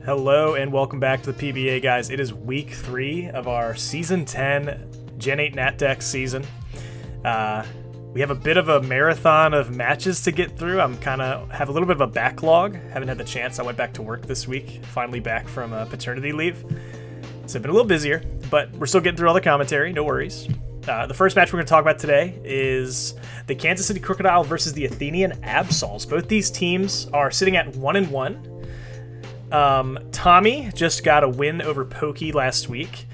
Hello and welcome back to the PBA, guys. It is week 3 of our Season 10 Gen 8 Nat Dex season. We have a bit of a marathon of matches to get through. Have a little bit of a backlog. Haven't had the chance. I went back to work this week, finally back from paternity leave. So I've been a little busier, but we're still getting through all the commentary. No worries. The first match we're going to talk about today is the Kansas City Krookodile versus the Athenian Absols. Both these teams are sitting at 1-1. Tommy just got a win over Pokey last week.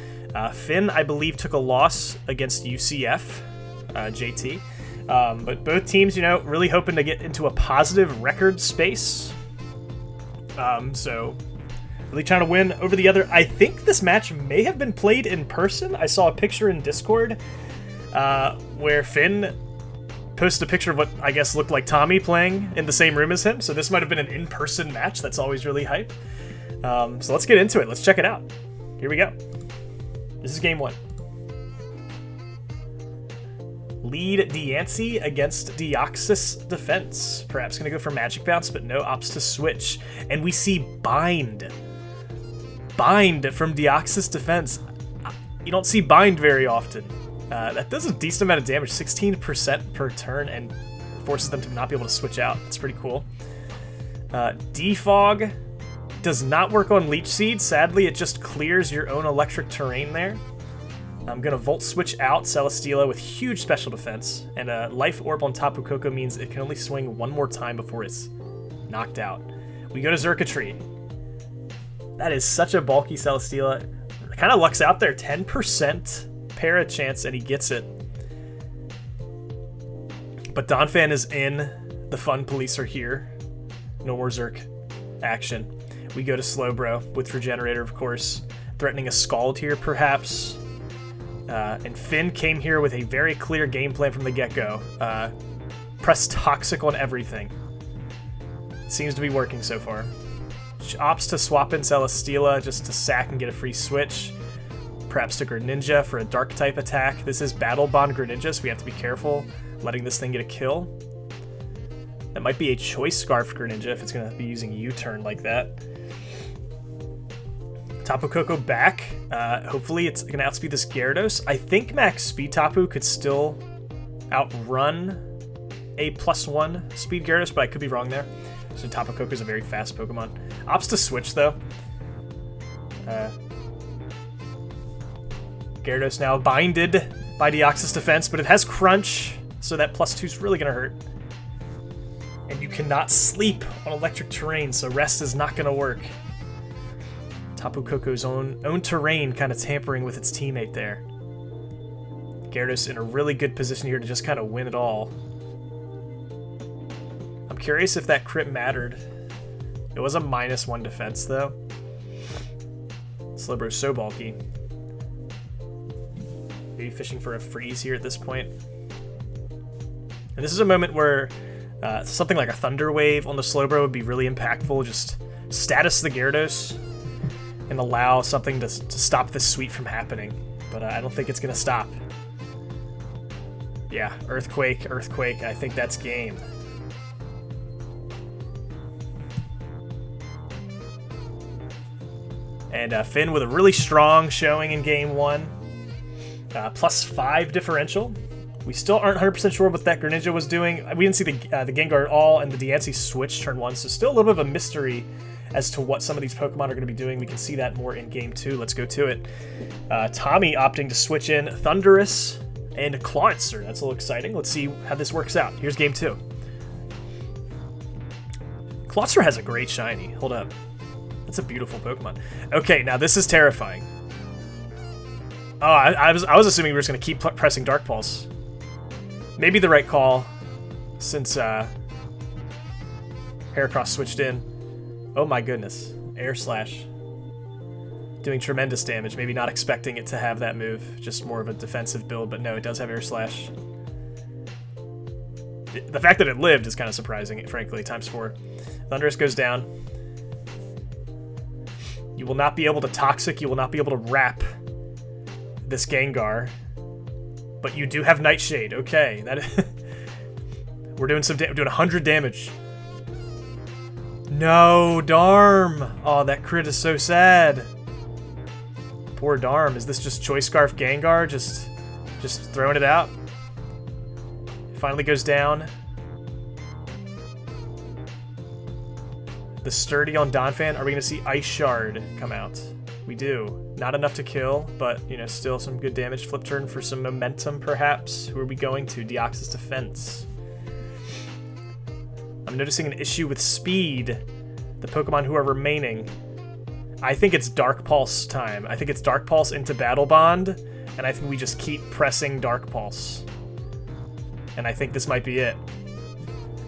Finn, I believe, took a loss against UCF, JT. But both teams, really hoping to get into a positive record space. So really trying to win over the other. I think this match may have been played in person. I saw a picture in Discord where Finn posted a picture of what I guess looked like Tommy playing in the same room as him. So this might have been an in-person match. That's always really hype. So let's get into it. Let's check it out. Here we go. This is game 1. Lead Diancie against Deoxys Defense. Perhaps going to go for Magic Bounce, but no ops to switch. And we see Bind. Bind from Deoxys Defense. You don't see Bind very often. That does a decent amount of damage, 16% per turn, and forces them to not be able to switch out. That's pretty cool. Defog does not work on Leech Seed. Sadly, it just clears your own electric terrain there. I'm going to Volt Switch out Celesteela with huge special defense, and a Life Orb on Tapu Koko means it can only swing one more time before it's knocked out. We go to Xurkitree. That is such a bulky Celesteela. Kind of lucks out there, 10% para chance, and he gets it. But Donphan is in. The fun police are here. No more Zerk action. We go to Slowbro with Regenerator, of course. Threatening a Scald here, perhaps. And Finn came here with a very clear game plan from the get-go. Press Toxic on everything. Seems to be working so far. Opts to swap in Celesteela just to sack and get a free switch. Perhaps to Greninja for a Dark-type attack. This is Battle Bond Greninja, so we have to be careful letting this thing get a kill. That might be a Choice Scarf Greninja if it's going to be using U-turn like that. Tapu Koko back. Hopefully it's going to outspeed this Gyarados. I think Max Speed Tapu could still outrun a +1 Speed Gyarados, but I could be wrong there. So Tapu Koko is a very fast Pokemon. Opts to switch, though. Gyarados now binded by Deoxys Defense, but it has Crunch, so that +2 is really going to hurt. And you cannot sleep on electric terrain, so rest is not going to work. Tapu Koko's own terrain kind of tampering with its teammate there. Gyarados in a really good position here to just kind of win it all. I'm curious if that crit mattered. It was a -1 defense, though. Slowbro's so bulky. Maybe fishing for a freeze here at this point. And this is a moment where something like a Thunder Wave on the Slowbro would be really impactful. Just status the Gyarados and allow something to stop this sweep from happening. But I don't think it's going to stop. Yeah, Earthquake. I think that's game. And Finn with a really strong showing in game 1. +5 differential. We still aren't 100% sure what that Greninja was doing. We didn't see the Gengar at all, and the Diancie switch turn 1, so still a little bit of a mystery as to what some of these Pokemon are going to be doing. We can see that more in game 2. Let's go to it. Tommy opting to switch in Thundurus and Clawitzer. That's a little exciting. Let's see how this works out. Here's game 2. Clawitzer has a great shiny. Hold up. That's a beautiful Pokemon. Okay, now this is terrifying. Oh, I was assuming we were just going to keep pressing Dark Pulse. Maybe the right call, since Heracross switched in. Oh my goodness. Air Slash. Doing tremendous damage. Maybe not expecting it to have that move. Just more of a defensive build, but no, it does have Air Slash. The fact that it lived is kind of surprising, frankly, ×4. Thundurus goes down. You will not be able to Toxic, you will not be able to Wrap this Gengar. But you do have Nightshade. Okay, that we're doing some we're doing 100 damage. No, Darm. Oh, that crit is so sad. Poor Darm. Is this just Choice Scarf Gengar? Just throwing it out? It finally goes down. The Sturdy on Donphan. Are we going to see Ice Shard come out? We do. Not enough to kill, but, you know, still some good damage. Flip turn for some momentum, perhaps. Who are we going to? Deoxys Defense. I'm noticing an issue with speed. The Pokemon who are remaining. I think it's Dark Pulse time. I think it's Dark Pulse into Battle Bond, and I think we just keep pressing Dark Pulse. And I think this might be it.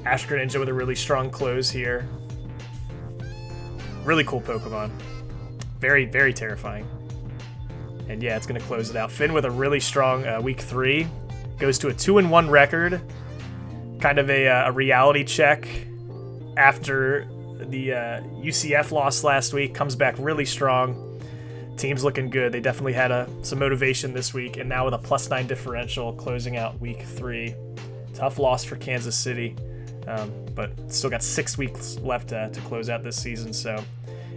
Ash Greninja with a really strong close here. Really cool Pokemon. Very, very terrifying. And yeah, it's going to close it out. Finn with a really strong Week 3. Goes to a 2-1 record. Kind of a reality check after the UCF loss last week. Comes back really strong. Team's looking good. They definitely had some motivation this week. And now with a +9 differential closing out Week 3. Tough loss for Kansas City. But still got 6 weeks left to close out this season, so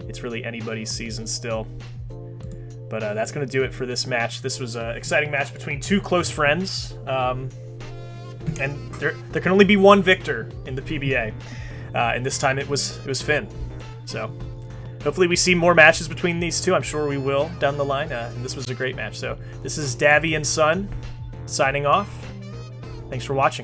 it's really anybody's season still. But that's going to do it for this match. This was an exciting match between two close friends, and there can only be one victor in the PBA, and this time it was Finn. So hopefully we see more matches between these two. I'm sure we will down the line, and this was a great match. So this is Davy and Son signing off. Thanks for watching.